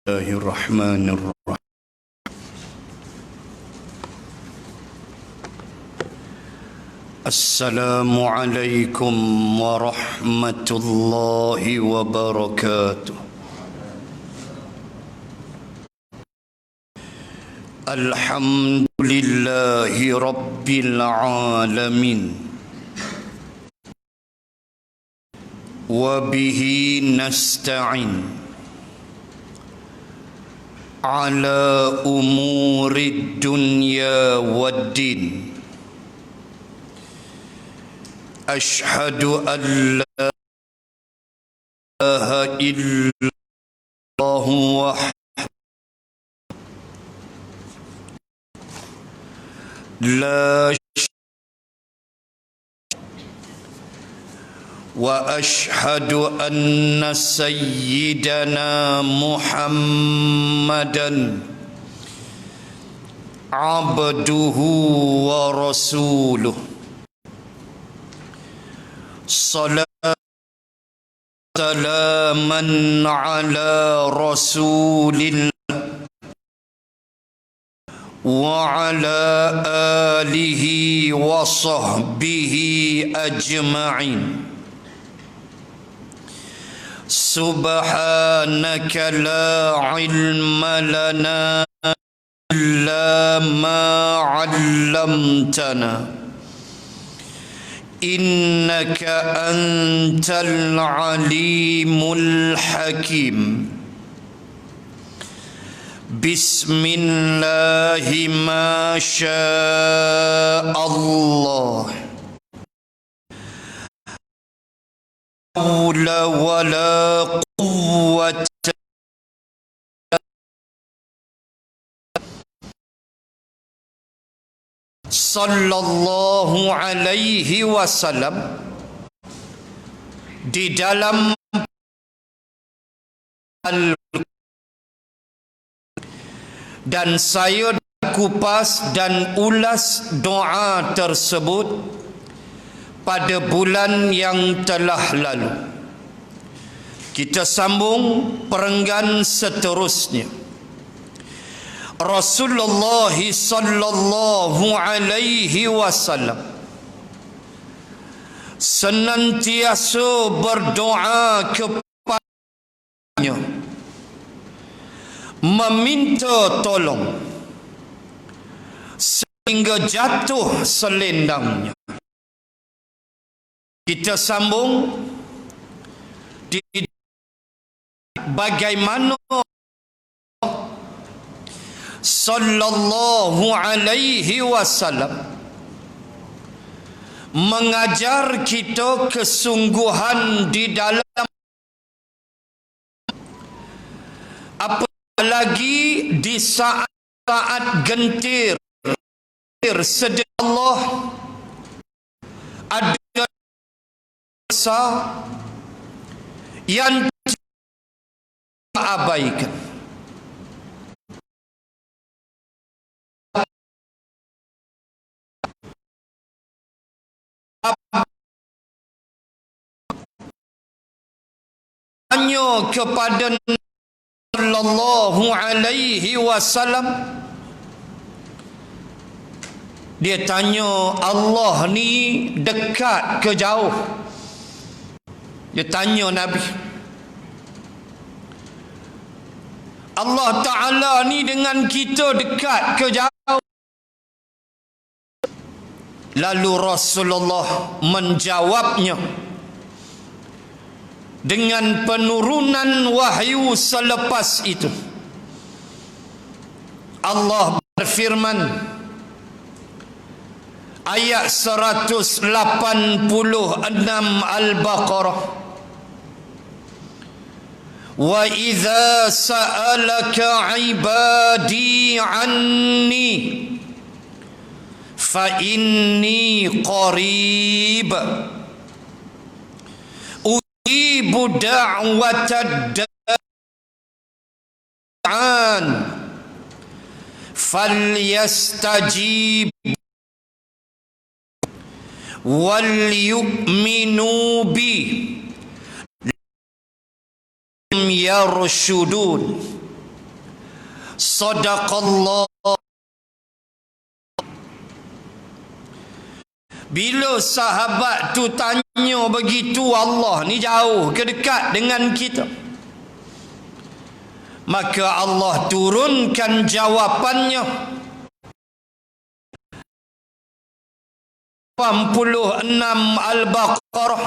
Bismillahirrahmanirrahim. Assalamualaikum warahmatullahi wabarakatuh. Alhamdulillahi rabbil alamin. Wa bihi nasta'in ala umuri dunya waddin. Ashhadu an la ilaha illallah wahdahu la wa ashhadu anna sayyidana Muhammadan abduhu wa rasuluh. Salatu salaman ala rasulillah wa ala alihi wa sahbihi ajma'in. Subhanaka la ilma lana illa ma 'allamtana innaka antal alimul hakim. Bismillahi ma syaa Allah. La wala quwwata sallallahu alaihi wasallam di dalam dan saya kupas dan ulas doa tersebut pada bulan yang telah lalu. Kita sambung perenggan seterusnya. Rasulullah sallallahu alaihi wasallam senantiasa berdoa kepadanya, meminta tolong sehingga jatuh selendangnya. Kita sambung di bagaimana sallallahu alaihi wasallam mengajar kita kesungguhan di dalam, apalagi di saat-saat gentir sedih Allah ada yang abaikan. Tanya kepada sallallahu alaihi wasallam, dia tanya Allah ni dekat ke jauh? Dia tanya Nabi, Allah Ta'ala ni dengan kita dekat ke jauh? Lalu Rasulullah menjawabnya dengan penurunan wahyu selepas itu. Allah berfirman, ayat 186 Al-Baqarah, wa idza sa'alaka ibadi anni fa inni qarib ujibu da'watad da'an falyastajib wal yu'minu bi yarshudun. Sadaqallah. Bila sahabat tu tanya begitu, Allah ni jauh ke dekat dengan kita, maka Allah turunkan jawapannya. 86 Al-Baqarah.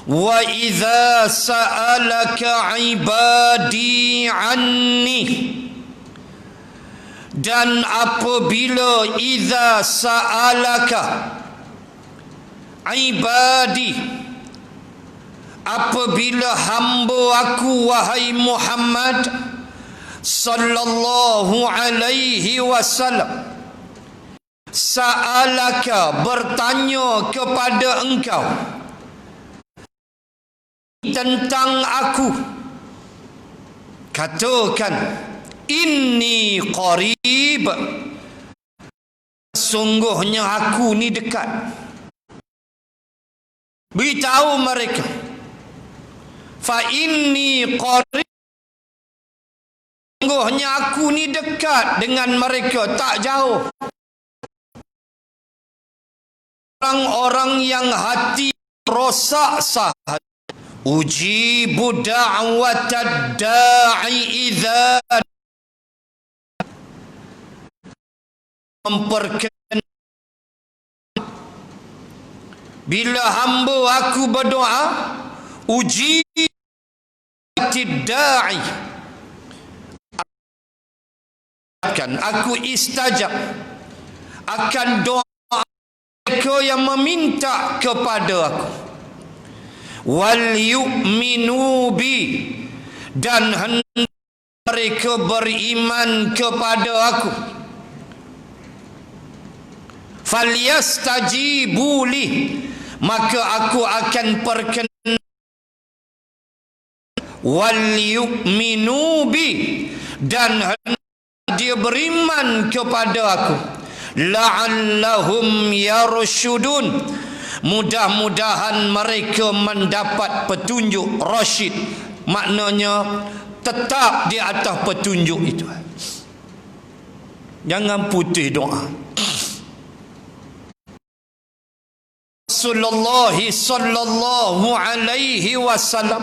Wa idza sa'alaka ibadi anni, dan apabila idza sa'alaka ibadi, apabila hamba aku wahai Muhammad sallallahu alaihi wasallam, sa'alaka bertanya kepada engkau tentang aku, katakan inni qarib, sungguhnya aku ni dekat. Beritahu mereka, fa inni qarib, sungguhnya aku ni dekat dengan mereka, tak jauh. Orang-orang yang hati rosak sahaja, ujibu da'watad da'i idza, memperkenalkan bila hamba aku berdoa, ujibu da'i, aku istajab akan doa mereka yang meminta kepada aku. Wal yu'minu bi, dan hendak mereka beriman kepada aku. Falyastajibu li, maka aku akan perkenalkan. Wal yu'minu bi, dan hendak dia beriman kepada aku. La'allahum yarshudun, mudah-mudahan mereka mendapat petunjuk rasyid, maknanya tetap di atas petunjuk itu. Jangan putih doa. Rasulullah sallallahu alaihi wasallam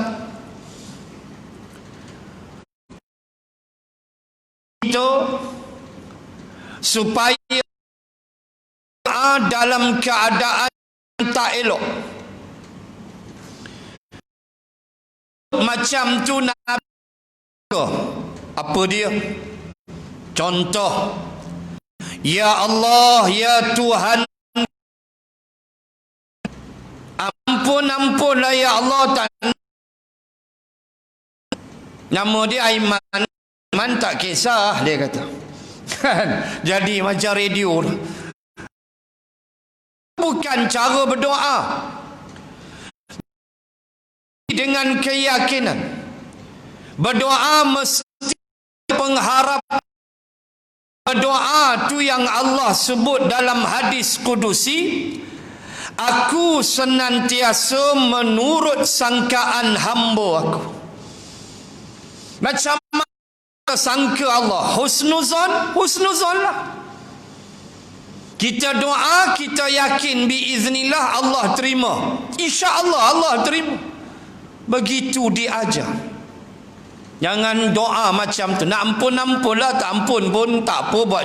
itu supaya dalam keadaan tak elok macam tu, nak apa dia? Contoh, ya Allah, ya Tuhan, ampunlah ya Allah, tak, nama dia Aiman, Aiman tak kisah, dia kata. Jadi macam radio, bukan cara berdoa dengan keyakinan. Berdoa mesti pengharap. Berdoa tu yang Allah sebut dalam hadis kudusi, aku senantiasa menurut sangkaan hamba aku. Macam mana sangka Allah? Husnuzon lah. Kita doa, kita yakin biiznillah Allah terima. InsyaAllah Allah terima. Begitu diajar. Jangan doa macam tu. Nak ampun-ampunlah, tak ampun pun tak apa, buat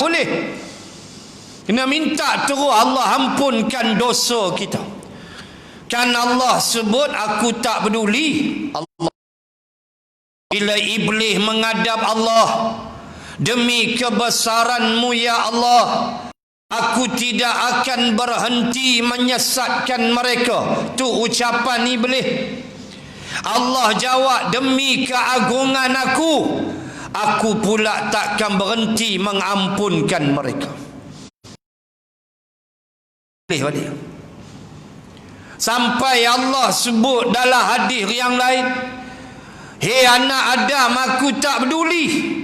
boleh. Kena minta terus Allah ampunkan dosa kita. Kan Allah sebut, aku tak peduli. Allah, bila iblis menghadap Allah, demi kebesaranmu ya Allah, aku tidak akan berhenti menyesatkan mereka. Tu ucapan iblis. Allah jawab, demi keagungan aku pula takkan berhenti mengampunkan mereka. Balik. Sampai Allah sebut dalam hadis yang lain, hei anak Adam, aku tak peduli.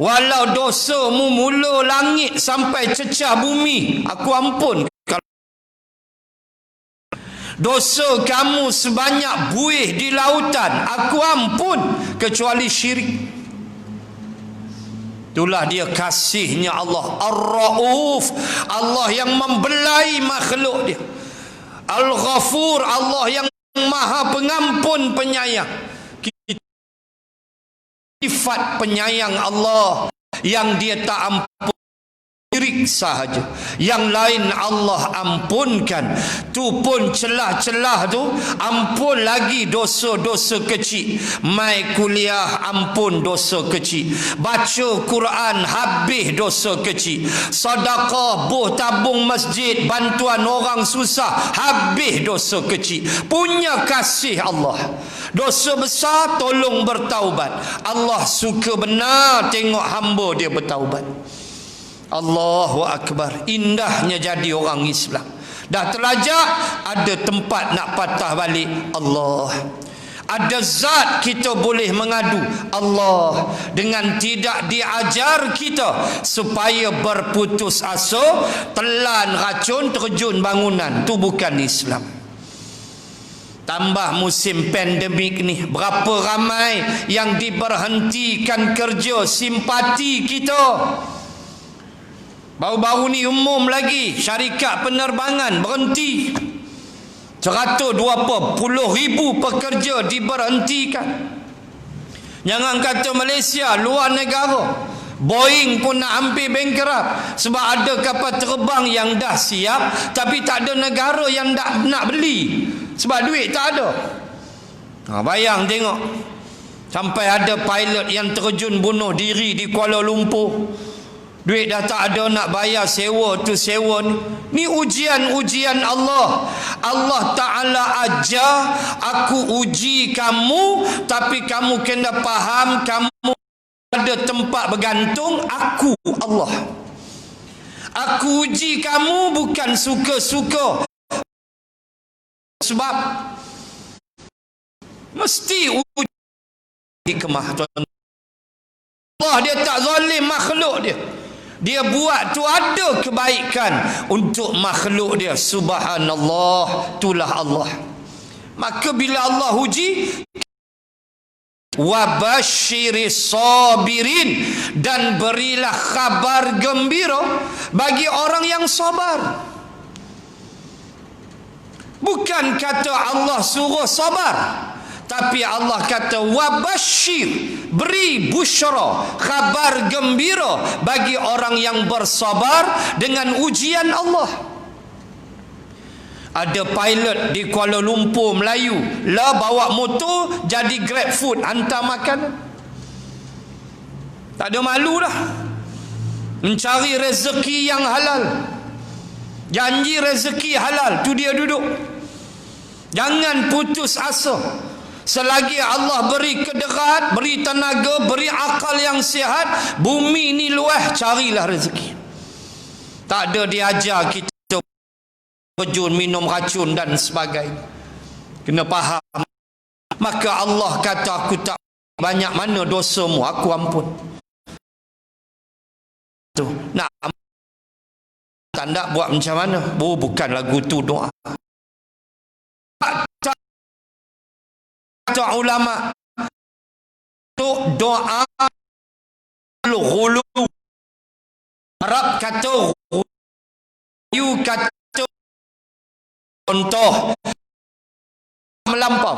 Walau dosamu mula langit sampai cecah bumi, aku ampun. Dosa kamu sebanyak buih di lautan, aku ampun kecuali syirik. Itulah dia kasihnya Allah Ar-Rauf, Allah yang membelai makhluk dia. Al-Ghafur, Allah yang maha pengampun penyayang. Sifat penyayang Allah yang dia tak ampun syirik sahaja, yang lain Allah ampunkan. Tu pun celah-celah tu ampun lagi dosa-dosa kecil. Mai kuliah ampun dosa kecil, baca Quran habis dosa kecil, sedekah buh tabung masjid, bantuan orang susah habis dosa kecil. Punya kasih Allah. Dosa besar tolong bertaubat. Allah suka benar tengok hamba dia bertaubat. Allahu Akbar. Indahnya jadi orang Islam. Dah terlajak, ada tempat nak patah balik, Allah. Ada zat kita boleh mengadu, Allah. Dengan tidak diajar kita supaya berputus asa, telan racun, terjun bangunan. Tu bukan Islam. Tambah musim pandemik ni, berapa ramai yang diberhentikan kerja, simpati kita. Baru-baru ni umum lagi, syarikat penerbangan berhenti. 120,000 pekerja diberhentikan. Jangan kata Malaysia, luar negara. Boeing pun nak hampir bankrupt sebab ada kapal terbang yang dah siap tapi tak ada negara yang nak beli sebab duit tak ada. Bayang tengok, sampai ada pilot yang terjun bunuh diri di Kuala Lumpur. Duit dah tak ada nak bayar sewa tu sewa ni. Ni ujian-ujian Allah. Allah Ta'ala ajar, aku uji kamu, tapi kamu kena faham kamu ada tempat bergantung aku Allah. Aku uji kamu bukan suka-suka. Sebab mesti uji hikmah tuan. Allah dia tak zalim makhluk dia. Dia buat tu ada kebaikan untuk makhluk dia. Subhanallah, itulah Allah. Maka bila Allah uji, wabashiris sabirin, dan berilah khabar gembira bagi orang yang sabar. Bukan kata Allah suruh sabar, tapi Allah kata wabashir, beri busyra, khabar gembira bagi orang yang bersabar dengan ujian Allah. Ada pilot di Kuala Lumpur Melayu lah bawa motor jadi grab food, hantar makanan. Tak ada malu dah. Mencari rezeki yang halal. Janji rezeki halal, tu dia duduk. Jangan putus asa. Selagi Allah beri kederat, beri tenaga, beri akal yang sihat, bumi ni luas, carilah rezeki. Tak ada diajar kita terjun minum racun dan sebagainya. Kena faham. Maka Allah kata, aku tak banyak mana dosamu, aku ampun. Tu nak tak nak buat macam mana? Bukan lagu tu doa. Kata ulama tu doa ghulu. Arab kata you kata contoh melampau.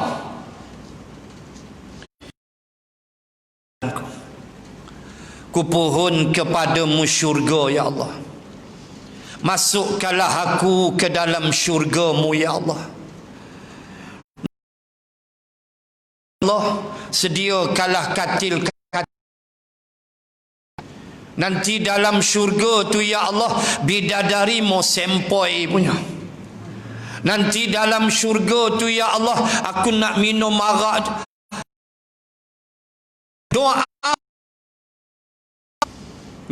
Kupohon kepadamu syurga ya Allah. Masukkanlah aku ke dalam syurgamu ya Allah. Allah sediakanlah katil nanti dalam syurga tu ya Allah, bidadari mau sempoi punya. Nanti dalam syurga tu ya Allah, aku nak minum arak. Doa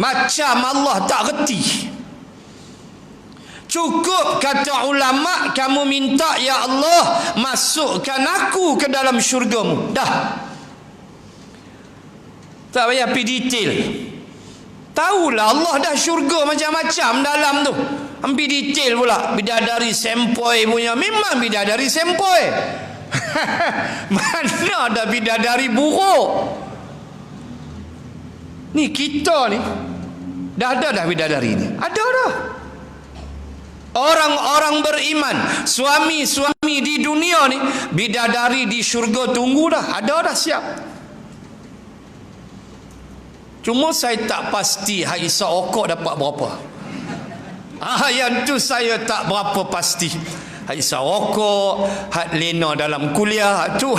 macam Allah tak reti. Cukup kata ulama, kamu minta ya Allah masukkan aku ke dalam syurgamu. Dah. Tak payah pergi detail. Tahulah Allah dah syurga macam-macam dalam tu. Ambil detail pula. Bidadari sempoi punya. Memang bidadari sempoi. Mana ada bidadari buruk? Ni kita ni dah ada dah bidadari ni. Ada dah. Orang-orang beriman, suami-suami di dunia ni, bidadari di syurga tunggu dah. Ada dah siap. Cuma saya tak pasti Hak Isa Okok dapat berapa. Yang tu saya tak berapa pasti. Hak Isa Okok, Hak Lena dalam kuliah tu.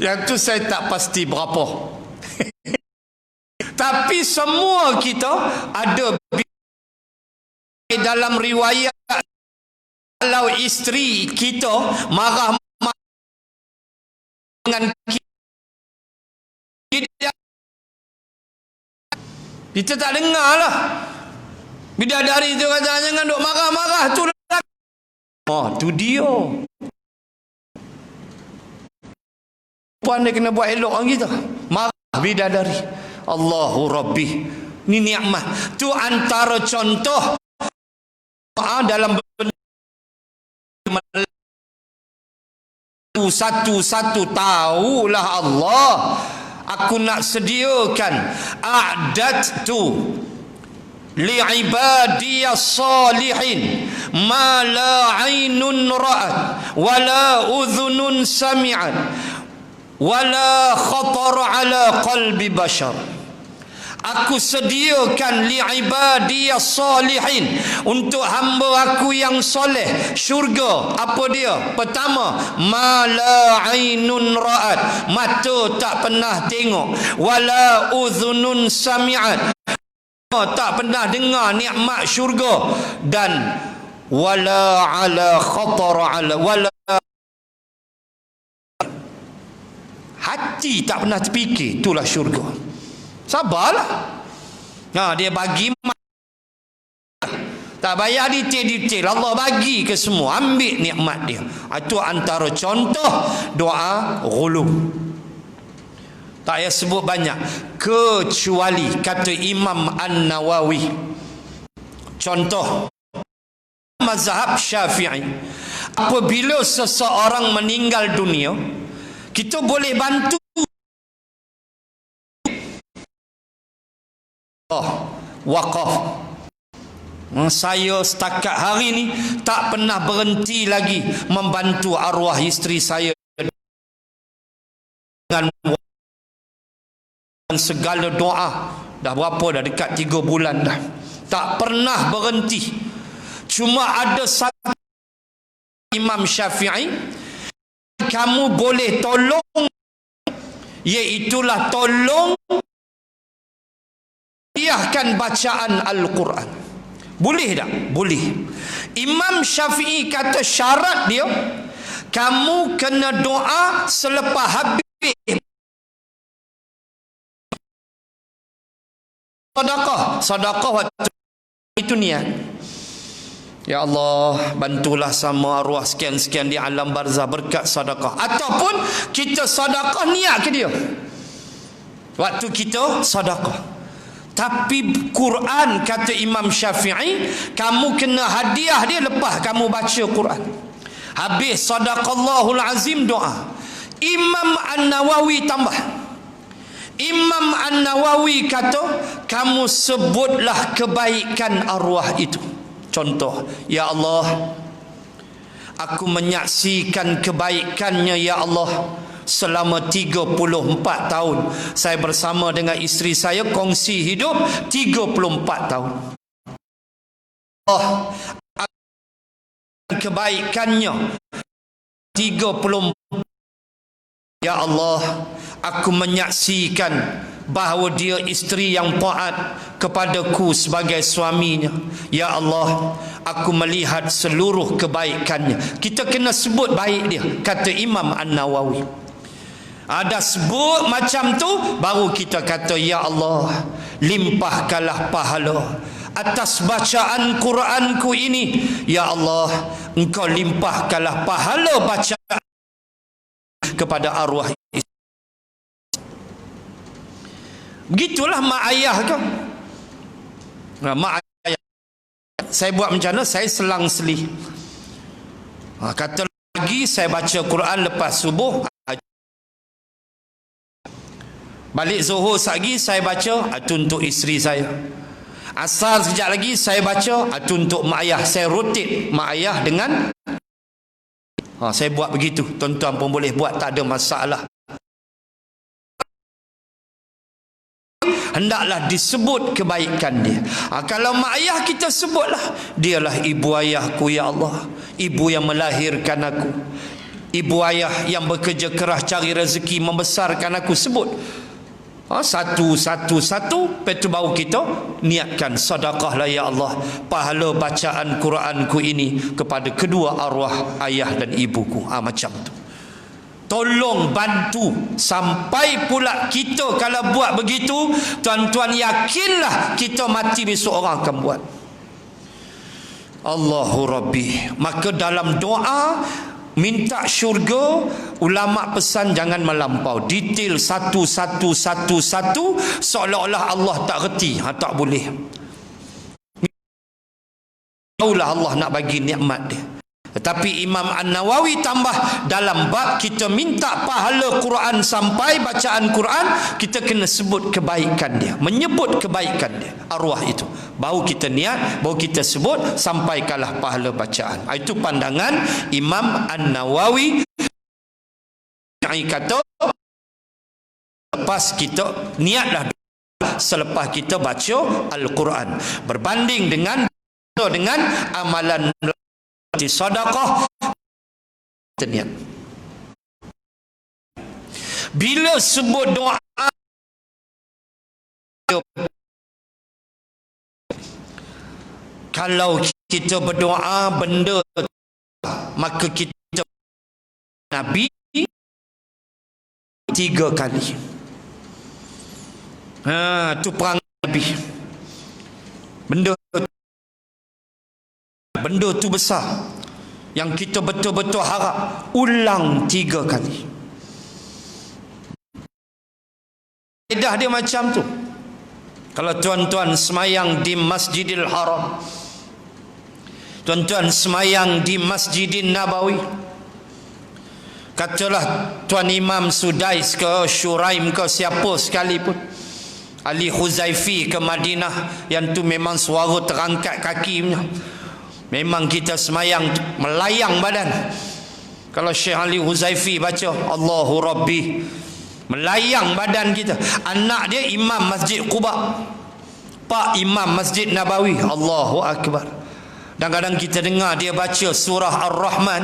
Yang tu saya tak pasti berapa. Tapi semua kita ada dalam riwayat. Kalau isteri kita marah dengan kita tak dengar lah. Bidadari tu kata jangan duk marah-marah tu lah. Oh, tu dia. Puan dia kena buat elok orang kita. Marah bidadari. Allahu Rabbi. Ni nikmat. Tu antara contoh dalam satu-satu tahulah Allah. Aku nak sediakan a'dadtu li'ibadiyas salihin ma la 'ainun ra'at wa la udhunun sami'at wa la khatar 'ala qalbi bashar. Aku sediakan li'ibadiyas salihin, untuk hamba aku yang soleh syurga. Apa dia? Pertama, ma la ainun ra'at, mata tak pernah tengok, wala udhunun sami'at, tak pernah dengar nikmat syurga, dan wala ala khatar ala, wala hati tak pernah terfikir. Itulah syurga. Sabarlah. Dia bagi, tak bayar detail-detail. Allah bagi ke semua. Ambil nikmat dia. Itu antara contoh doa ghulub. Tak payah sebut banyak. Kecuali kata Imam An-Nawawi, contoh mazhab Syafi'i, apabila seseorang meninggal dunia, kita boleh bantu wakaf. Saya setakat hari ni tak pernah berhenti lagi membantu arwah isteri saya dengan segala doa. Dah berapa dah, dekat 3 bulan dah, tak pernah berhenti. Cuma ada satu Imam Syafi'i kamu boleh tolong, iaitulah tolong iahkan bacaan Al-Quran. Boleh tak? Boleh. Imam Syafi'i kata syarat dia, kamu kena doa selepas habis sedekah. Sedekah waktu itu niat, ya Allah, bantulah sama arwah sekian-sekian di alam barzah berkat sedekah. Ataupun kita sedekah niat ke dia waktu kita sedekah. Tapi Quran, kata Imam Syafi'i, kamu kena hadiah dia lepas kamu baca Quran. Habis sadaqallahul azim doa. Imam An-Nawawi tambah. Imam An-Nawawi kata, kamu sebutlah kebaikan arwah itu. Contoh, ya Allah, aku menyaksikan kebaikannya ya Allah. Selama 34 tahun saya bersama dengan isteri saya, kongsi hidup 34 tahun. Allah, kebaikannya 34. Ya Allah, aku menyaksikan bahawa dia isteri yang taat kepadaku sebagai suaminya. Ya Allah, aku melihat seluruh kebaikannya. Kita kena sebut baik dia, kata Imam An-Nawawi. Ada sebut macam tu, baru kita kata, ya Allah, limpahkanlah pahala atas bacaan Quranku ini. Ya Allah, engkau limpahkanlah pahala bacaan kepada arwah. Begitulah mak ayah kau. Mak Saya buat macam mana? Saya selang-seli. Kata lagi, saya baca Quran lepas subuh. Balik zuhur lagi saya baca, itu untuk isteri saya. Asar sekejap lagi saya baca, itu untuk mak ayah. Saya rotate mak ayah dengan saya buat begitu. Tuan-tuan pun boleh buat, tak ada masalah. Hendaklah disebut kebaikan dia. Kalau mak ayah kita sebutlah, dialah ibu ayahku ya Allah, ibu yang melahirkan aku, ibu ayah yang bekerja keras cari rezeki membesarkan aku. Sebut satu, lepas tu baru kita niatkan sedekahlah ya Allah, pahala bacaan Quranku ini kepada kedua arwah ayah dan ibuku. Macam tu. Tolong bantu. Sampai pula kita kalau buat begitu, tuan-tuan yakinlah kita mati besok orang akan buat. Allahu Rabbi. Maka dalam doa minta syurga, ulama pesan jangan melampau detail satu seolah-olah Allah tak reti. Tak boleh. Taulah Allah nak bagi nikmat dia. Tetapi Imam An-Nawawi tambah dalam bab kita minta pahala Quran, sampai bacaan Quran kita kena sebut kebaikan dia, menyebut kebaikan dia, arwah itu. Baru kita niat, baru kita sebut, sampai kalah pahala bacaan. Itu pandangan Imam An-Nawawi. Yang kata lepas kita niatlah selepas kita baca Al-Quran, berbanding dengan amalan di sedekah niat. Bila sebut doa, kalau kita berdoa benda, maka kita Nabi 3 kali. Tu perang Nabi. Benda tu besar, yang kita betul-betul harap ulang 3 kali. Kaedah dia macam tu. Kalau tuan-tuan semayang di Masjidil Haram, tuan-tuan semayang di Masjidin Nabawi, katalah Tuan Imam Sudais ke Syuraim ke siapa sekalipun, Ali Huzaifi ke Madinah, yang tu memang suara terangkat kakinya, memang kita semayang melayang badan. Kalau Syekh Ali Huzaifi baca Allahu Rabbi, melayang badan kita. Anak dia imam Masjid Quba, pak imam Masjid Nabawi, Allahu Akbar. Dan kadang kita dengar dia baca surah Ar-Rahman,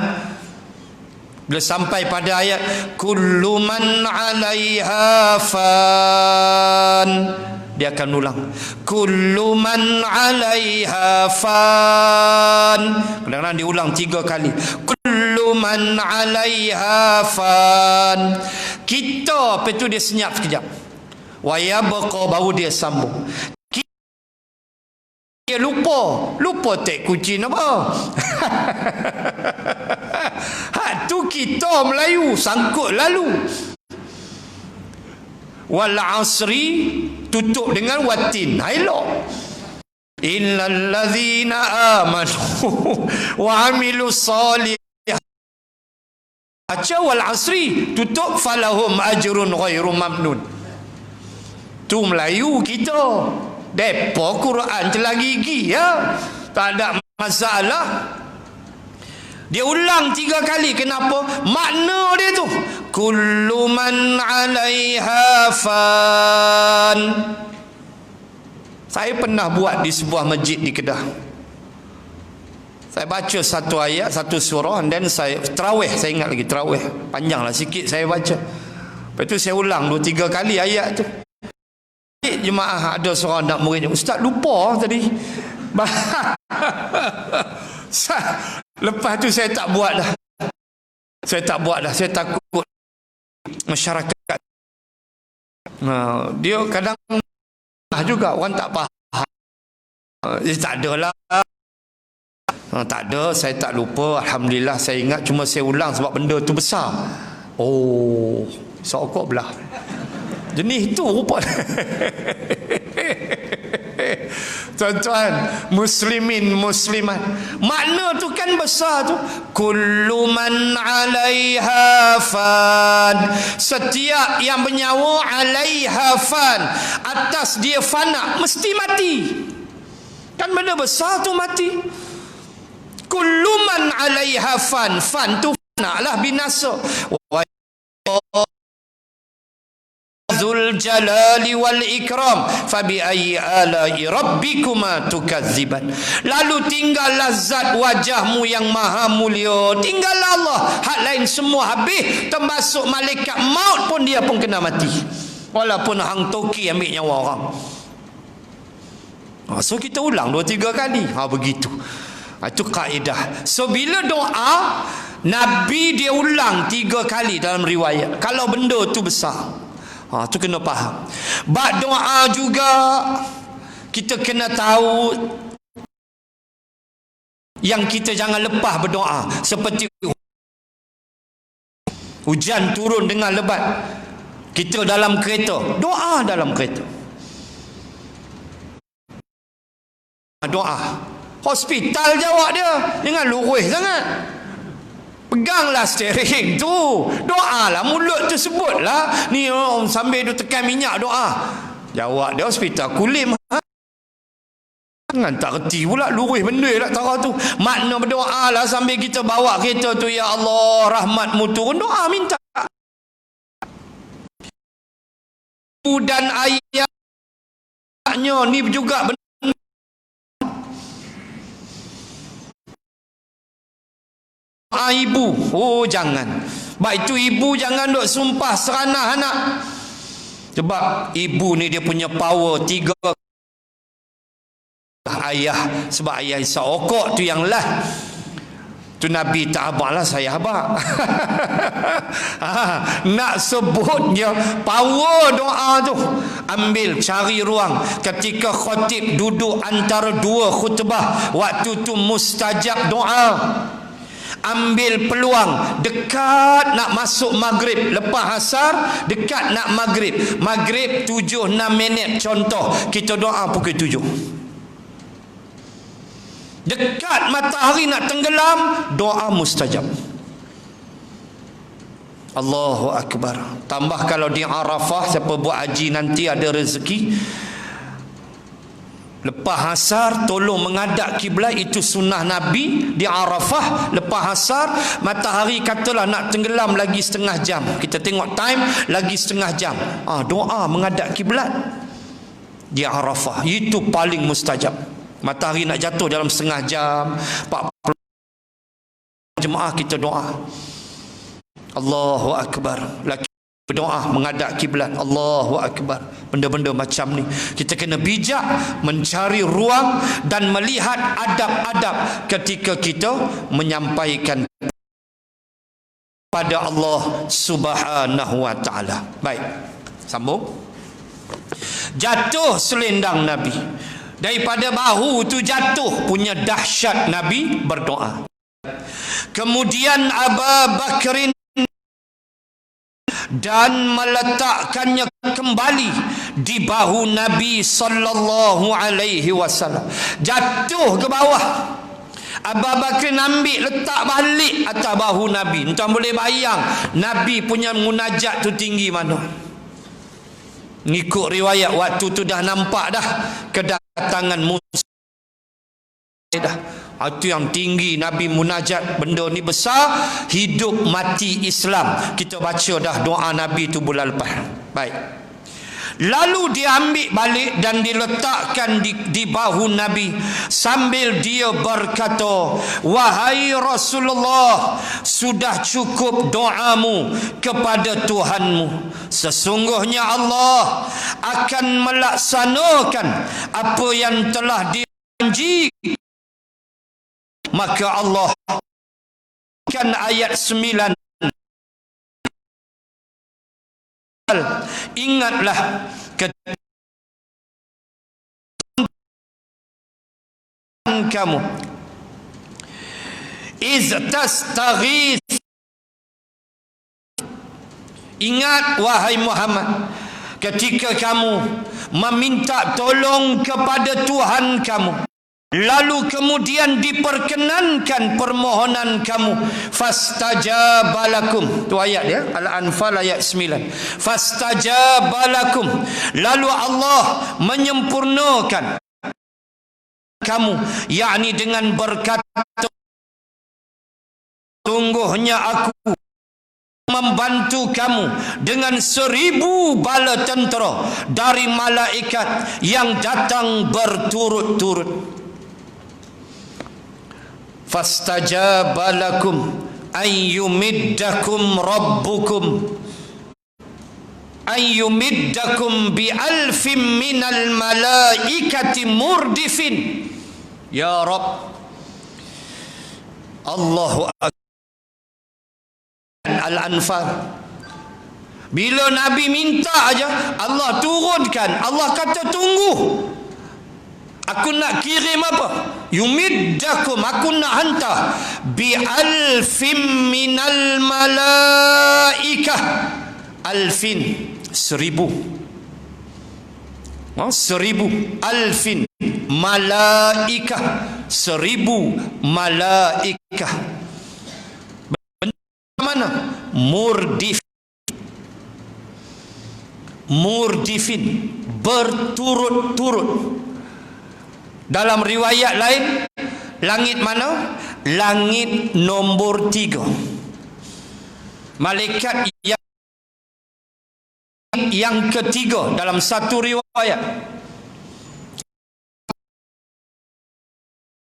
bila sampai pada ayat kullu man 'alaiha fan, dia akan ulang kullu man 'alaiha fan. Kadang-kadang dia ulang 3 kali, kullu man 'alaiha fan. Kita apa tu dia senyap sekejap, wa yabqa, baru dia sambung. Dia lupa tek kunci apa. Tu kita Melayu sangkut lalu. Wal asri tutup dengan watin. Elok. Illal ladzina amanu wa amilus solihat. Baca wal asri, tutup falahum ajrun ghairu mamnun. Tu Melayu kita. Depa Quran telah gigi ya. Tak ada masalah. Dia ulang 3 kali. Kenapa? Makna dia tu kullu man 'alaiha fan. Saya pernah buat di sebuah masjid di Kedah. Saya baca satu ayat, satu surah, dan saya tarawih. Saya ingat lagi tarawih, panjanglah sikit saya baca. Lepas tu saya ulang 2-3 kali ayat tu. Jemaah ada seorang nak murid, ustaz lupa tadi. Lepas tu saya tak buat dah. Saya takut masyarakat. Dia kadang juga orang tak faham. Tak adalah. Tak ada, saya tak lupa. Alhamdulillah saya ingat, cuma saya ulang sebab benda tu besar. Oh, sokok belah. Jenis tu rupa. Tuan-tuan, muslimin muslimat, makna tu kan besar tu. Kullu man 'alaiha fan. Setiap yang bernyawa 'alaiha fan, atas dia fana, mesti mati. Kan benda besar tu mati. Kullu man 'alaiha fan. Fan tu fana lah, binasa. Dzul jalali wal ikram fabi ayyi ala'i rabbikuma tukadziban. Lalu tinggallah zat wajahmu yang maha mulia, tinggallah Allah, hak lain semua habis, termasuk malaikat maut pun dia pun kena mati, walaupun hang toki ambil nyawa orang. So kita ulang 2-3 kali. Begitu. Itu kaedah. So bila doa, Nabi dia ulang 3 kali dalam riwayat. Kalau benda tu besar, tu kena faham. Bab doa juga kita kena tahu yang kita jangan lepas berdoa. Seperti hujan turun dengan lebat, kita dalam kereta, doa dalam kereta. Doa. Hospital jawab dia, jangan lurus sangat. Peganglah steering tu, doalah, mulut tu sebutlah. Ni sambil tu tekan minyak doa. Jawab dia, hospital kulim. Jangan tak reti pula, lurus benda lah tara tu. Makna berdoa lah sambil kita bawa kereta tu. Ya Allah, rahmatmu turun, doa minta. Dan ayatnya ni juga benar. Ibu, jangan. Baik itu ibu jangan duk sumpah seranah anak. Sebab ibu ni dia punya power 3. Ayah, sebab ayah Isa okok tu yang lah. Tu Nabi tak abang lah, saya abang. Nak sebutnya power doa tu, ambil cari ruang ketika khatib duduk antara 2 khutbah, waktu tu mustajab doa. Ambil peluang dekat nak masuk maghrib, lepas asar dekat nak maghrib, maghrib 7-6 minit contoh, kita doa pukul 7. Dekat matahari nak tenggelam, doa mustajab. Allahu Akbar. Tambah kalau di Arafah, siapa buat haji nanti ada rezeki, lepas asar tolong menghadap kiblat, itu sunnah Nabi di Arafah. Lepas asar matahari katalah nak tenggelam lagi setengah jam, kita tengok time lagi setengah jam, doa menghadap kiblat di Arafah, itu paling mustajab. Matahari nak jatuh dalam setengah jam, 40 jemaah kita doa. Allahu Akbar. Laki berdoa menghadap kiblat. Allahu Akbar. Benda-benda macam ni kita kena bijak mencari ruang dan melihat adab-adab ketika kita menyampaikan pada Allah Subhanahu wa taala. Baik, sambung. Jatuh selendang Nabi, daripada bahu tu jatuh, punya dahsyat Nabi berdoa. Kemudian Abu Bakrin dan meletakkannya kembali di bahu Nabi sallallahu alaihi wasallam. Jatuh ke bawah, Abu Bakar ambil letak balik atas bahu Nabi. Tuan boleh bayang Nabi punya munajat tu tinggi mana. Ngikut riwayat waktu tu dah nampak dah kedatangan Musa dah. Itu yang tinggi Nabi munajat, benda ni besar, hidup mati Islam. Kita baca dah doa Nabi tu bulan lepas. Baik. Lalu diambil balik dan diletakkan di bahu Nabi sambil dia berkata, wahai Rasulullah, sudah cukup doamu kepada Tuhanmu. Sesungguhnya Allah akan melaksanakan apa yang telah dijanji. Maka Allah kan ayat 9, ingatlah kamu iz tastaghith, ingat wahai Muhammad ketika kamu meminta tolong kepada Tuhan kamu, lalu kemudian diperkenankan permohonan kamu, fastajabalakum. Tu ayat dia, Al-Anfal ayat 9. Fastajabalakum, lalu Allah menyempurnakan kamu, yakni dengan berkata, sungguhnya aku membantu kamu dengan 1000 bala tentera dari malaikat yang datang berturut-turut. Fastajabalakum ayyumiddakum rabbukum ayyumiddakum bi alfin minal malaikati murdifin. Ya Rabb, Allahu Akbar. Al-Anfal, bila Nabi minta aja, Allah turunkan. Allah kata tunggu, aku nak kirim apa? Yumiddakum, aku nak hantar bi alfin minal malaikah. Alfin 1000, 1000 alfin malaikah, 1000 malaikah. Mana? Murdifin, berturut-turut. Dalam riwayat lain, langit mana? Langit nombor 3. Malaikat yang ketiga dalam satu riwayat.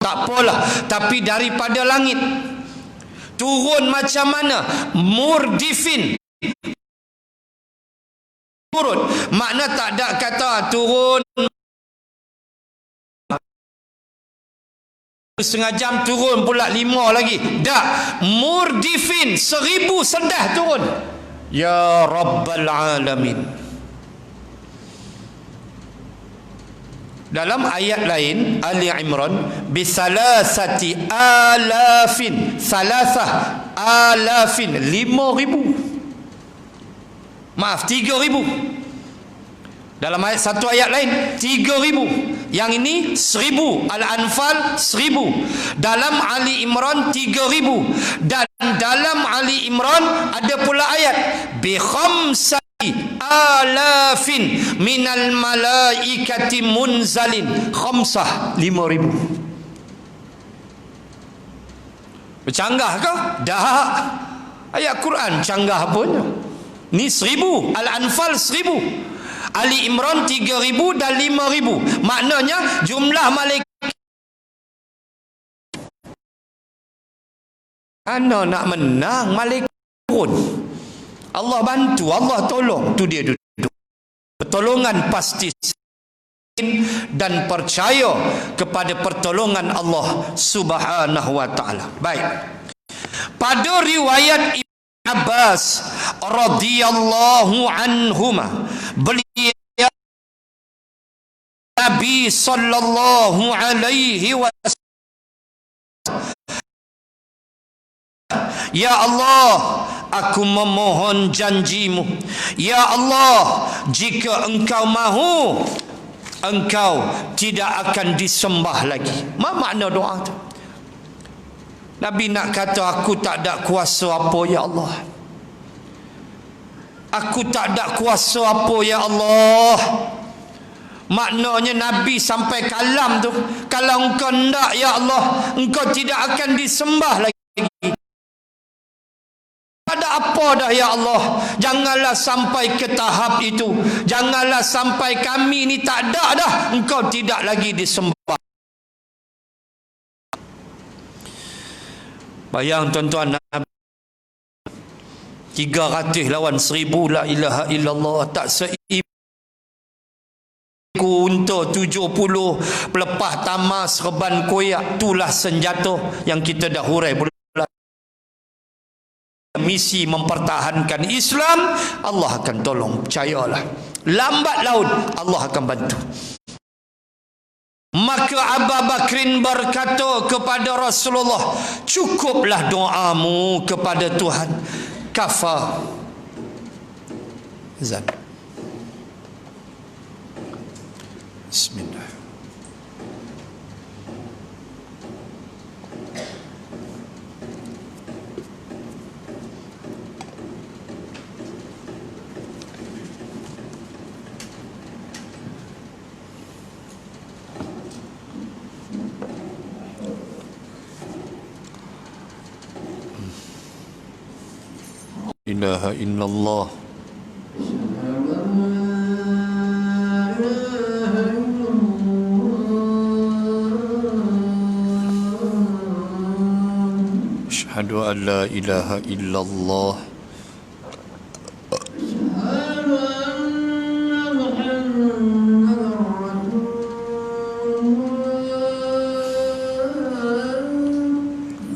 Tak apalah, tapi daripada langit. Turun macam mana? Murdifin, turun. Makna tak ada kata turun setengah jam, turun pula 5 lagi. Tak, murdifin, 1000 sedah turun. Ya Rabbal Alamin. Dalam ayat lain, Ali Imran, bisalasati alafin, salasah alafin, 5,000. Maaf, 3,000. Dalam ayat satu ayat lain 3,000. Yang ini 1,000. Al-Anfal 1,000. Dalam Ali Imran 3,000. Dan dalam Ali Imran ada pula ayat bi khamsati alafin minal malaikati munzalin. Khamsah 5,000. Bercanggah ke? Dah. Ayat Quran canggah punya. Ni 1,000. Al-Anfal 1,000. Ali Imran 3,000 dan 5,000. Maknanya jumlah malaikat. Ana nak menang, malaikat turun. Allah bantu, Allah tolong. Tu dia duduk. Pertolongan pasti, dan percaya kepada pertolongan Allah Subhanahu wa taala. Baik. Pada riwayat Ibn Abbas radhiyallahu anhuma, beliau Nabi sallallahu alaihi wasallam, ya Allah, aku memohon janjimu. Ya Allah, jika engkau mahu, engkau tidak akan disembah lagi. Apa makna doa tu? Nabi nak kata, aku tak ada kuasa apa ya Allah. Aku tak ada kuasa apa ya Allah. Maknanya Nabi sampai kalam tu, kalau engkau tidak ya Allah, engkau tidak akan disembah lagi. Ada apa dah ya Allah. Janganlah sampai ke tahap itu. Janganlah sampai kami ni tak ada dah, engkau tidak lagi disembah. Bayang tuan-tuan, 300 lawan 1,000, la ilaha illallah. Tak seibu unta 70 pelepah tamas reban koyak. Itulah senjata yang kita dah hurai. Misi mempertahankan Islam, Allah akan tolong, percayalah. Lambat laun Allah akan bantu. Maka Abu Bakrin berkata kepada Rasulullah, cukuplah doamu kepada Tuhan. Kafa. Zan. Bismillah. Ilaha illallah. Asyhadu an la ilaha illallah.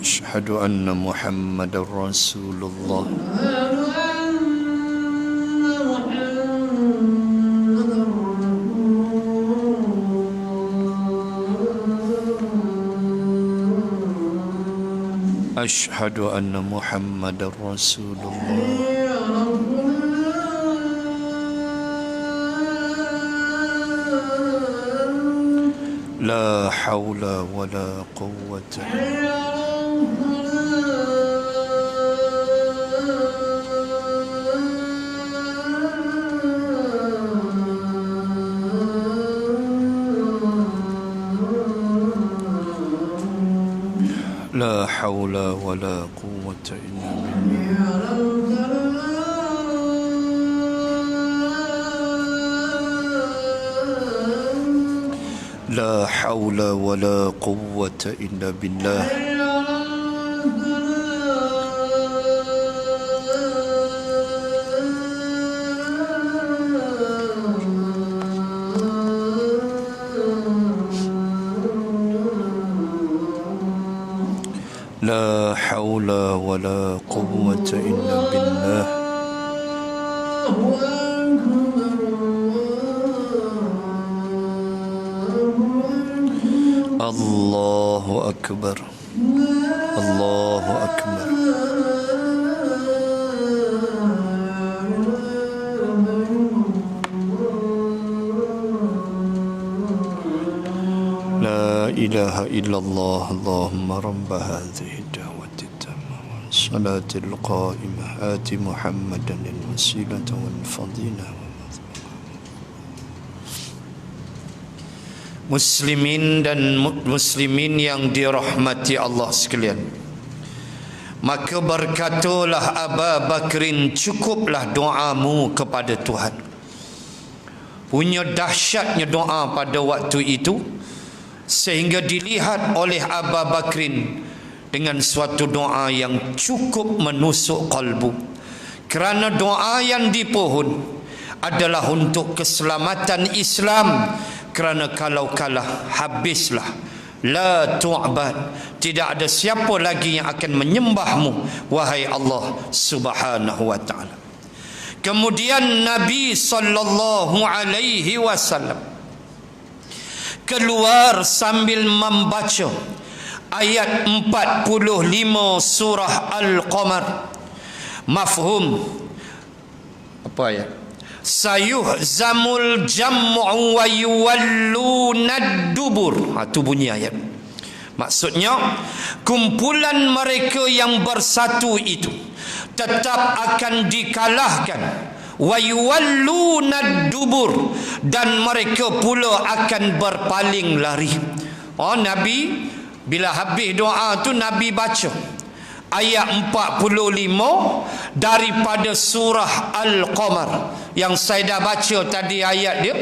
Asyhadu anna Muhammadar Rasulullah. Asyhadu anna Muhammadar Rasulullah. La haula wa la quwwata. La haula wa la quwwata illa billah. La haula wa la quwwata illa billah. La haula wa la quwwata illa billah. Allahu akbar. Allahu akbar. La ilaha illallah. Allahumma rabba hadhihi ad-da'wati at-tammah wa salati al-qa'imah ati Muhammadan al-wasilata wal-fadilah. Muslimin dan muslimin yang dirahmati Allah sekalian, maka berkatalah Abu Bakrin, cukuplah doamu kepada Tuhan. Punya dahsyatnya doa pada waktu itu, sehingga dilihat oleh Abu Bakrin dengan suatu doa yang cukup menusuk kalbu. Kerana doa yang dipohon adalah untuk keselamatan Islam. Kerana kalau kalah, habislah. La tu'bad. Tidak ada siapa lagi yang akan menyembahmu, wahai Allah subhanahu wa ta'ala. Kemudian Nabi sallallahu alaihi wasallam keluar sambil membaca ayat 45 surah Al-Qamar. Mafhum apa ayat? Sayuhzamul jam'u wa yuwallunad dubur. Itu bunyi ayat. Maksudnya, kumpulan mereka yang bersatu itu tetap akan dikalahkan. Wa yuwallunad dubur, dan mereka pula akan berpaling lari. Oh, Nabi bila habis doa tu Nabi baca ayat 45 daripada surah Al-Qamar yang saya dah baca tadi ayat dia.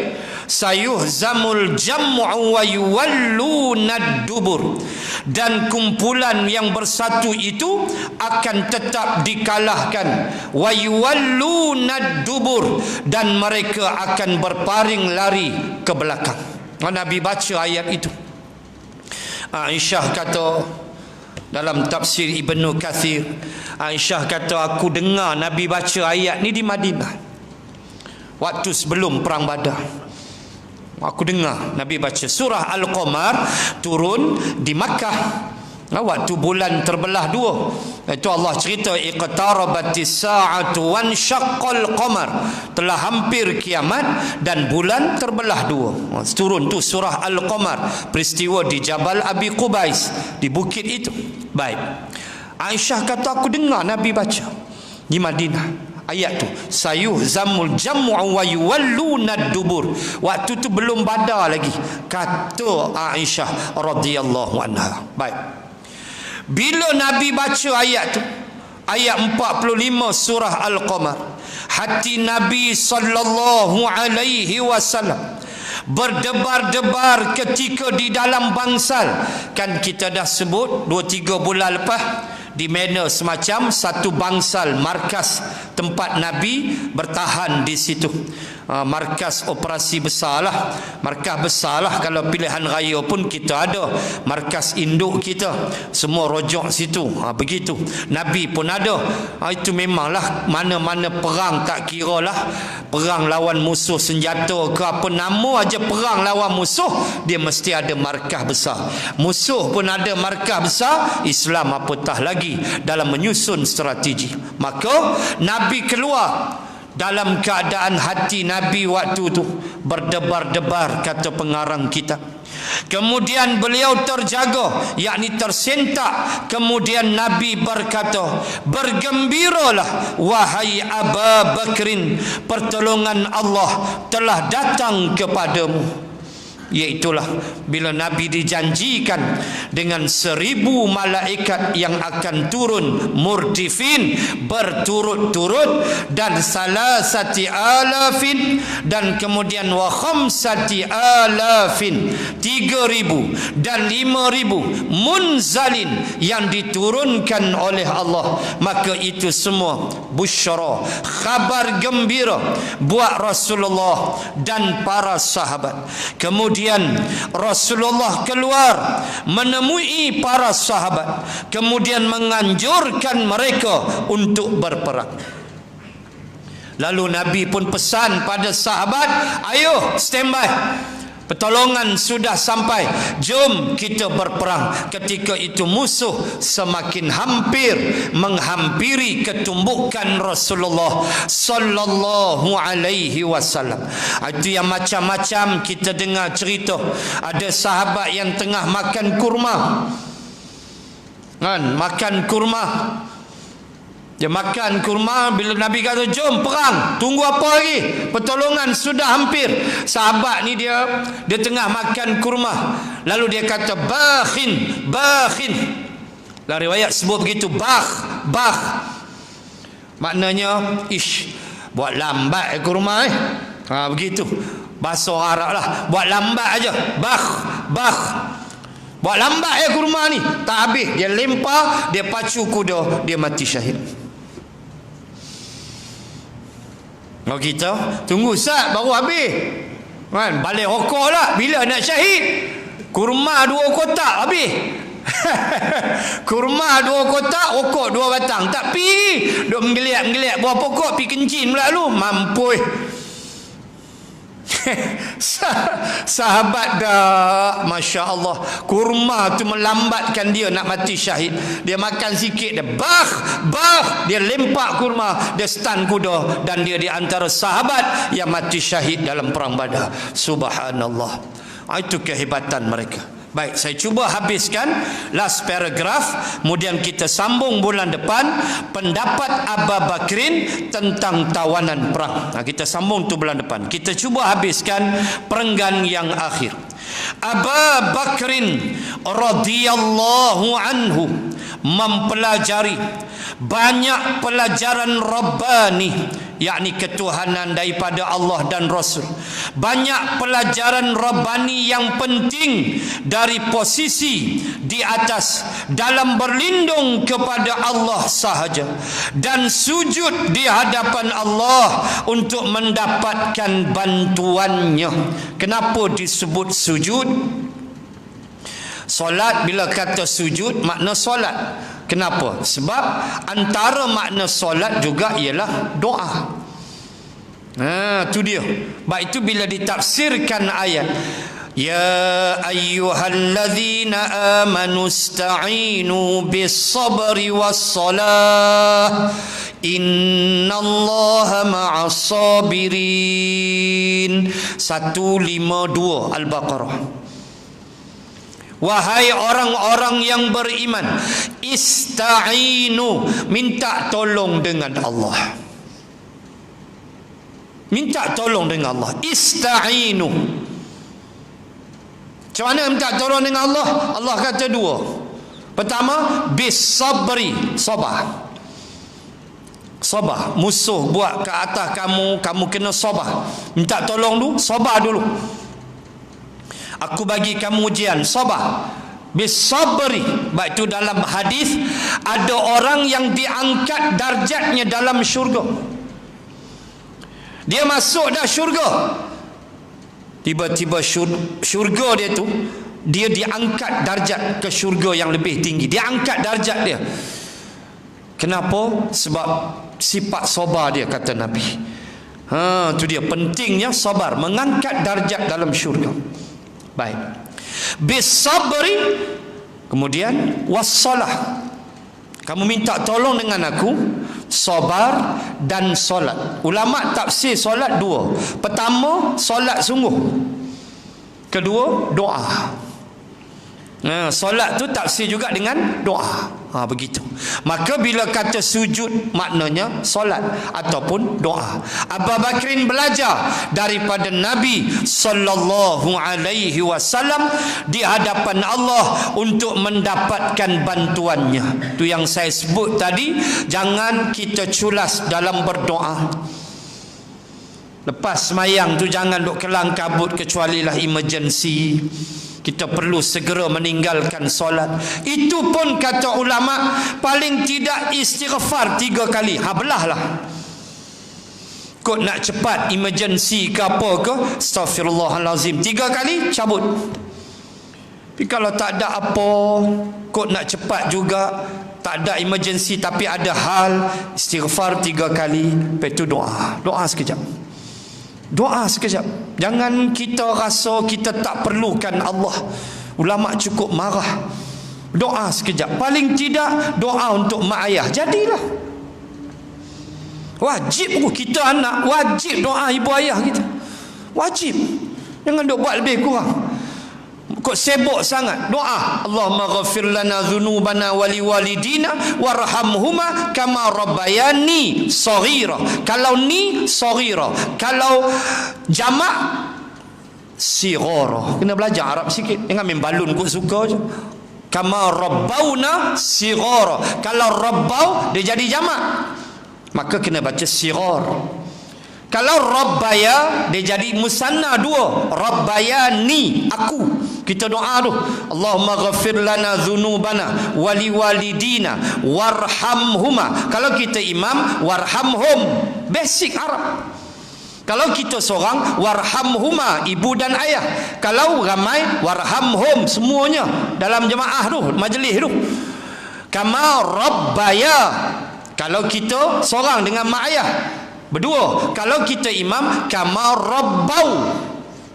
Sayuhzamul jam'u wa yuwallunad dubur, dan kumpulan yang bersatu itu akan tetap dikalahkan. Wa yuwallunad dubur, dan mereka akan berpaling lari ke belakang. Nabi baca ayat itu. Aisyah kata dalam tafsir Ibnu Kathir, Aisyah kata, aku dengar Nabi baca ayat ni di Madinah waktu sebelum perang Badar. Aku dengar Nabi baca surah Al-Qamar turun di Makkah. Waktu bulan terbelah dua, itu Allah cerita iqtarabatis sa'atu wan syaqqal qamar, telah hampir kiamat dan bulan terbelah dua. Turun tu surah Al-Qamar, peristiwa di Jabal Abi Qubais, di bukit itu. Baik, Aisyah kata aku dengar Nabi baca di Madinah ayat tu, sayuhzamul jam'u wa yuwalluna dubur. Waktu tu belum badar lagi, kata Aisyah radhiyallahu anha. Baik, bila Nabi baca ayat tu, ayat 45 surah Al-Qamar, hati Nabi sallallahu alaihi wasallam berdebar-debar ketika di dalam bangsal. Kan kita dah sebut 2-3 bulan lepas, di mana semacam satu bangsal markas tempat Nabi bertahan di situ. Markas operasi besar lah, markas besar lah. Kalau pilihan raya pun kita ada markas induk kita, semua rojok situ. Begitu Nabi pun ada. Itu memanglah mana-mana perang, tak kira lah perang lawan musuh senjata ke apa, nama aja perang lawan musuh, dia mesti ada markas besar. Musuh pun ada markas besar, Islam apatah lagi dalam menyusun strategi. Maka Nabi keluar dalam keadaan hati Nabi waktu tu berdebar-debar, kata pengarang kita. Kemudian beliau terjaga, yakni tersentak. Kemudian Nabi berkata, bergembiralah wahai Aba Bakrin, pertolongan Allah telah datang kepadamu. Iaitulah bila Nabi dijanjikan dengan 1000 malaikat yang akan turun murdifin, berturut-turut, dan salasati alafin, dan kemudian wa khamsati alafin, 3000 dan 5000 munzalin yang diturunkan oleh Allah. Maka itu semua busyara, khabar gembira buat Rasulullah dan para sahabat. Kemudian Rasulullah keluar menemui para sahabat, kemudian menganjurkan mereka untuk berperang. Lalu Nabi pun pesan pada sahabat, ayo standby, pertolongan sudah sampai, jom kita berperang. Ketika itu musuh semakin hampir menghampiri ketumbukan Rasulullah sallallahu alaihi wasallam. Itu yang macam-macam kita dengar cerita. Ada sahabat yang tengah makan kurma, kan, makan kurma. Dia makan kurma, bila Nabi kata jom perang, tunggu apa lagi, pertolongan sudah hampir. Sahabat ni dia tengah makan kurma, lalu dia kata bakhin, bakhin. Lah riwayat sebut begitu, bah, maknanya ish, buat lambat kurma begitu. Bahasa Arab lah, buat lambat aja, bah, buat lambat kurma ni, tak habis. Dia lempar, dia pacu kuda, dia mati syahid. Kalau kita tunggu sat baru habis, kan, balik rokok lah bila nak syahid. Kurma 2 kotak habis. Kurma 2 kotak, rokok 2 batang, tak pergi. Duk menggeliat-menggeliat buah pokok, pergi kencing pula lu, mampus. Sahabat dah, Masya Allah, kurma tu melambatkan dia nak mati syahid. Dia makan sikit, dia bah, dia lempak kurma, dia stun kuda, dan dia di antara sahabat yang mati syahid dalam perang Badar. Subhanallah, itu kehebatan mereka. Baik, saya cuba habiskan last paragraph, kemudian kita sambung bulan depan pendapat Abu Bakrin tentang tawanan perang. Kita sambung tu bulan depan. Kita cuba habiskan perenggan yang akhir. Abu Bakrin radhiyallahu anhu mempelajari banyak pelajaran Rabbani, yakni ketuhanan daripada Allah dan Rasul. Banyak pelajaran Rabbani yang penting dari posisi di atas dalam berlindung kepada Allah sahaja dan sujud di hadapan Allah untuk mendapatkan bantuannya. Kenapa disebut sujud? Solat, bila kata sujud makna solat. Kenapa? Sebab antara makna solat juga ialah doa. Tu dia. Baik, itu bila ditafsirkan ayat Ya ayyuhalladzina amanu ista'inu bis-sabri was-salah innallaha ma'as sabirin. 152 Al-Baqarah. Wahai orang-orang yang beriman, ista'inu, minta tolong dengan Allah. Minta tolong dengan Allah. Ista'inu. Macam mana minta tolong dengan Allah? Allah kata dua. Pertama, bis-sabri, sabar. Sabar. Musuh buat ke atas kamu, kamu kena sabar. Minta tolong dulu, sabar dulu. Aku bagi kamu ujian, sabar. Bis-sabri. Baik itu dalam hadis, ada orang yang diangkat darjatnya dalam syurga. Dia masuk dah syurga. Tiba-tiba syurga dia tu, dia diangkat darjat ke syurga yang lebih tinggi. Dia angkat darjat dia. Kenapa? Sebab sifat sabar dia, kata Nabi. Tu dia pentingnya sabar, mengangkat darjat dalam syurga. Baik. Bis-sabri, kemudian wassalah. Kamu minta tolong dengan aku, sabar dan solat. Ulama tafsir solat dua. Pertama, solat sungguh. Kedua, doa. Solat tu tafsir juga dengan doa. Begitu. Maka bila kata sujud, maknanya solat ataupun doa. Abu Bakrin belajar daripada Nabi sallallahu alaihi wasallam di hadapan Allah untuk mendapatkan bantuannya. Tu yang saya sebut tadi, jangan kita culas dalam berdoa. Lepas semayang tu jangan duk kelang kabut kecuali lah emergency. Kita perlu segera meninggalkan solat. Itu pun kata ulama, paling tidak istighfar 3 kali. Belahlah. Kau nak cepat emergency ke apa ke, astaghfirullahalazim 3 kali cabut. Tapi kalau tak ada apa, kau nak cepat juga, tak ada emergency tapi ada hal, istighfar 3 kali. Lepas itu doa. Doa sekejap. Doa sekejap. Jangan kita rasa kita tak perlukan Allah. Ulama cukup marah. Doa sekejap. Paling tidak doa untuk mak ayah. Jadilah. Wajib kita anak, wajib doa ibu ayah kita. Wajib. Jangan duk buat lebih kurang. Kok sibuk sangat doa. Allahumma ghafir lana dhunubana wali walidina warhamhuma kama rabbayani saghira. Kalau ni saghira, kalau jamak sighara. Kena belajar Arab sikit. Jangan main balun kau suka je. Kama rabbauna sighara. Kalau rabbau dia jadi jamak, maka kena baca sighar. Kalau rabbaya dia jadi musanna 2. Rabbayani, aku. Kita doa tu, Allahumma ghafir lana dhunubana wali walidina warhamhuma. Kalau kita imam, warhamhum, basic Arab. Kalau kita seorang, warhamhuma, ibu dan ayah. Kalau ramai, warhamhum, semuanya dalam jemaah tu, majlis tu. Kama rabbaya. Kalau kita seorang dengan mak ayah, berdua. Kalau kita imam, kama rabbau,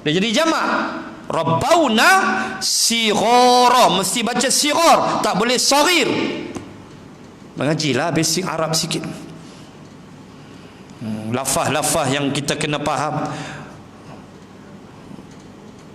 dia jadi jamak. Rabbauna sighara, mesti baca sighar, tak boleh saghir. Mengajilah basic Arab sikit. Lafaz-lafaz yang kita kena faham,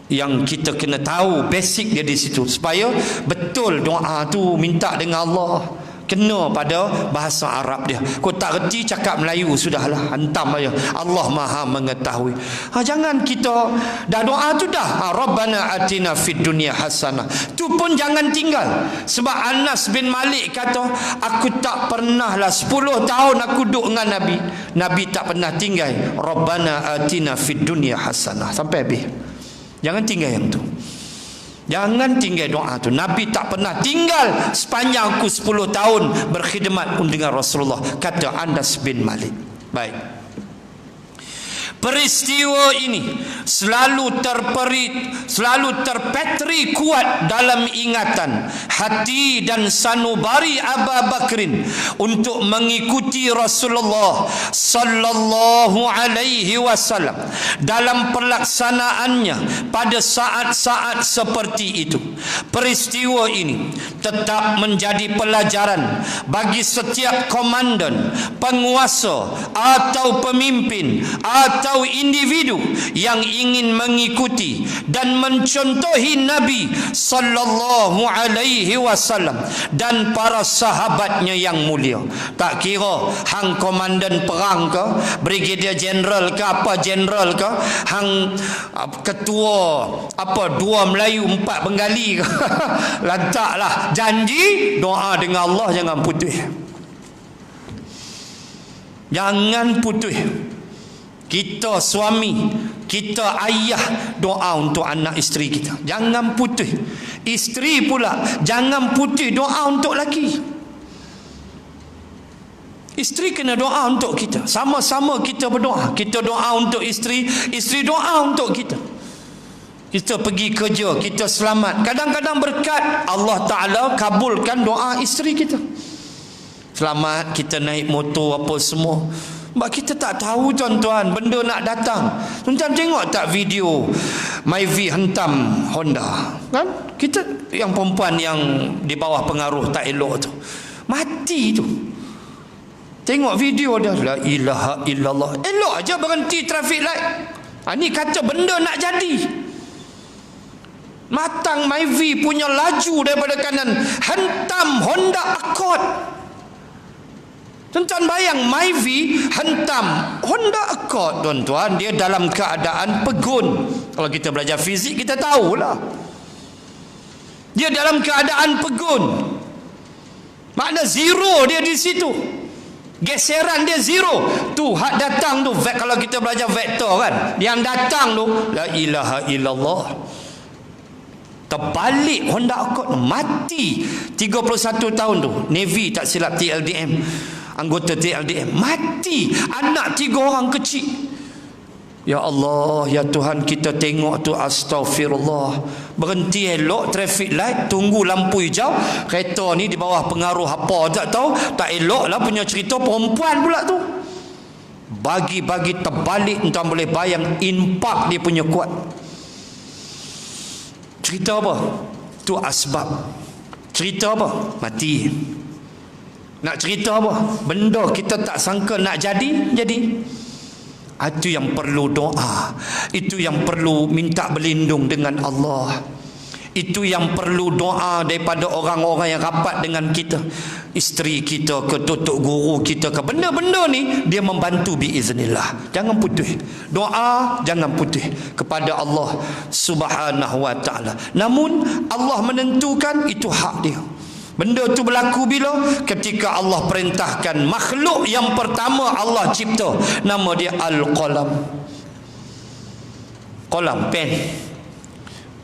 yang kita kena tahu basic dia di situ, supaya betul doa tu minta dengan Allah kena pada bahasa Arab dia. Kau tak reti cakap Melayu, sudahlah, hantam aja. Allah Maha mengetahui. Jangan kita dah doa tu dah, Rabbana atina fid dunya hasanah, tu pun jangan tinggal. Sebab Anas bin Malik kata, aku tak pernah lah 10 tahun aku duduk dengan Nabi, Nabi tak pernah tinggal Rabbana atina fid dunya hasanah sampai habis. Jangan tinggal yang tu. Jangan tinggal doa tu. Nabi tak pernah tinggal sepanjang aku 10 tahun berkhidmat dengan Rasulullah, kata Anas bin Malik. Baik. Peristiwa ini selalu terpatri kuat dalam ingatan hati dan sanubari Abu Bakrin untuk mengikuti Rasulullah sallallahu alaihi wasallam dalam pelaksanaannya pada saat-saat seperti itu. Peristiwa ini tetap menjadi pelajaran bagi setiap komandan, penguasa atau pemimpin atau individu yang ingin mengikuti dan mencontohi Nabi sallallahu alaihi wasallam dan para sahabatnya yang mulia. Tak kira hang komandan perang ke, brigadier general ke, apa general ke, hang ketua apa 2 Melayu 4 Bengali ke. Lantaklah janji, doa dengan Allah jangan putus. Jangan putus. Kita suami, kita ayah, doa untuk anak isteri kita. Jangan putus. Isteri pula jangan putus doa untuk laki. Isteri kena doa untuk kita. Sama-sama kita berdoa. Kita doa untuk isteri, isteri doa untuk kita. Kita pergi kerja, kita selamat. Kadang-kadang berkat Allah Ta'ala kabulkan doa isteri kita. Selamat, kita naik motor apa semua. Sebab kita tak tahu tuan-tuan, benda nak datang. Tuan-tuan tengok tak video Myvi hentam Honda, kan? Kita yang perempuan yang di bawah pengaruh tak elok tu, mati tu. Tengok video dia, la ilaha illallah. Elok aja berhenti traffic light. Ni kata benda nak jadi. Matang Myvi punya laju daripada kanan, hentam Honda Accord. Tuan-tuan bayang, Myvi hentam Honda Accord, tuan-tuan. Dia dalam keadaan pegun. Kalau kita belajar fizik kita tahulah. Dia dalam keadaan pegun. Makna zero dia di situ. Geseran dia zero. Tu hak datang tu, kalau kita belajar vektor kan, yang datang tu la ilaha illallah. Terbalik Honda Accord, mati. 31 tahun tu, Navy tak silap, TLDM, anggota TLDM, mati. Anak 3 orang kecil. Ya Allah, ya Tuhan, kita tengok tu, astagfirullah. Berhenti elok traffic light, tunggu lampu hijau. Kereta ni di bawah pengaruh apa tak tahu. Tak elok lah punya cerita, perempuan pula tu. Bagi-bagi terbalik, entah boleh bayang impak dia punya kuat. Cerita apa? Tu asbab. Cerita apa? Mati. Nak cerita apa? Benda kita tak sangka nak jadi, jadi. Itu yang perlu doa. Itu yang perlu minta berlindung dengan Allah. Itu yang perlu doa daripada orang-orang yang rapat dengan kita. Isteri kita ke, tutuk guru kita ke. Benda-benda ni dia membantu biiznillah. Jangan putus. Doa jangan putus kepada Allah Subhanahu wa taala. Namun Allah menentukan itu hak dia. Benda tu berlaku bila? Ketika Allah perintahkan makhluk yang pertama Allah cipta, nama dia Al-Qalam. Qalam, pen.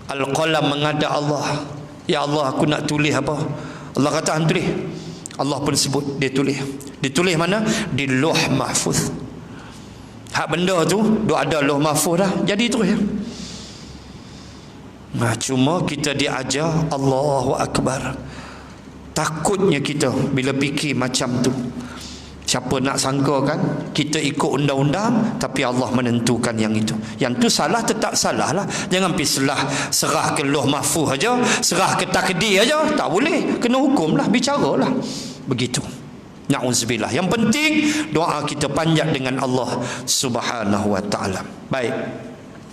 Al-Qalam menghadap Allah. Ya Allah, aku nak tulis apa? Allah kata hang tulis. Allah pun sebut dia tulis. Ditulis mana? Di Lauh Mahfuz. Hak benda tu duk ada Lauh Mahfuz dah, jadi terus ya. Nah, cuma kita diajar Allahu Akbar. Takutnya kita bila fikir macam tu. Siapa nak sangka kan kita ikut undang-undang, tapi Allah menentukan yang itu. Yang tu salah tetap salah lah. Jangan pergi serah ke Lauh Mahfuz aja, serah ke takdir aja. Tak boleh, kena hukum lah, bicara lah. Begitu. Na'udzubillah. Yang penting doa kita panjat dengan Allah Subhanahu wa taala. Baik.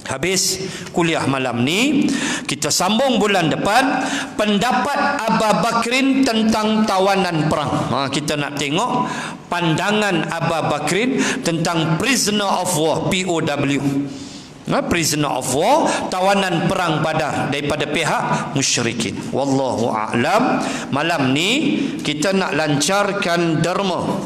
Habis kuliah malam ni, kita sambung bulan depan pendapat Abu Bakrin tentang tawanan perang. Kita nak tengok pandangan Abu Bakrin tentang prisoner of war, POW. Prisoner of war, tawanan perang Badar daripada pihak musyrikin. Wallahu a'lam. Malam ni kita nak lancarkan derma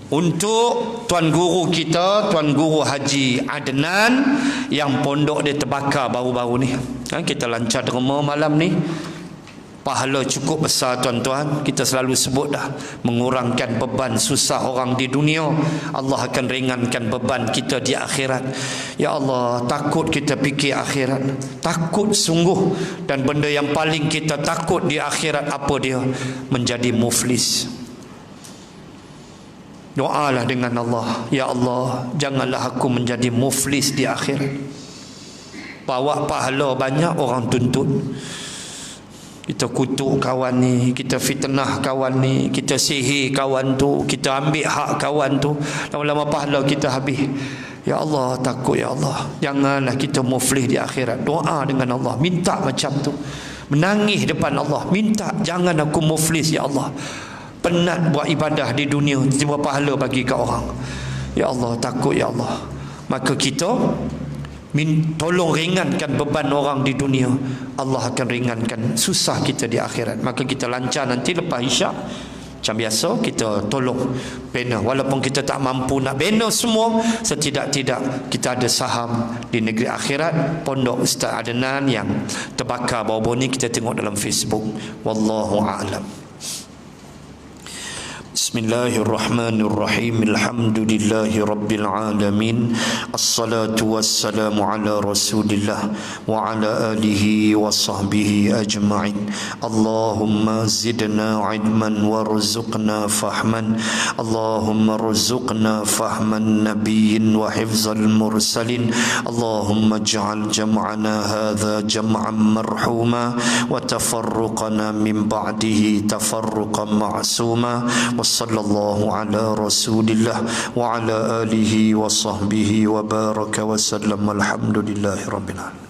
untuk Tuan Guru kita, Tuan Guru Haji Adnan, yang pondok dia terbakar baru-baru ni. Kita lancar derma malam ni. Pahala cukup besar tuan-tuan. Kita selalu sebut dah, mengurangkan beban susah orang di dunia, Allah akan ringankan beban kita di akhirat. Ya Allah, takut kita fikir akhirat, takut sungguh. Dan benda yang paling kita takut di akhirat apa dia? Menjadi muflis. Doalah dengan Allah, ya Allah, janganlah aku menjadi muflis di akhirat. Bawa pahala banyak, orang tuntut. Kita kutuk kawan ni, kita fitnah kawan ni, kita sihir kawan tu, kita ambil hak kawan tu, lama-lama pahala kita habis. Ya Allah, takut ya Allah, janganlah kita muflis di akhirat. Doa dengan Allah, minta macam tu, menangis depan Allah, minta jangan aku muflis ya Allah. Penat buat ibadah di dunia, tiba pahala bagi ke orang. Ya Allah, takut ya Allah. Maka kita tolong ringankan beban orang di dunia, Allah akan ringankan susah kita di akhirat. Maka kita lancar nanti lepas isyak, macam biasa kita tolong bina. Walaupun kita tak mampu nak bina semua, setidak-tidak kita ada saham di negeri akhirat. Pondok Ustaz Adnan yang terbakar baru-baru ni kita tengok dalam Facebook. Wallahu a'lam. Bismillahirrahmanirrahim. Alhamdulillahi rabbil alamin. Assalatu wassalamu ala Rasulillah wa ala alihi wa sahbihi ajma'in. Allahumma zidna ilman warzuqna fahman. Allahumma rzuqna fahman nabiyyin wa hifzal mursalin. Allahumma ij'al jam'ana hadha jam'an marhuma wa tafarruqana min ba'dihi tafarruqan ma'suma. Sallallahu ala Rasulillah wa ala alihi wa sahbihi wa baraka wa sallam. Alhamdulillahi rabbil alamin.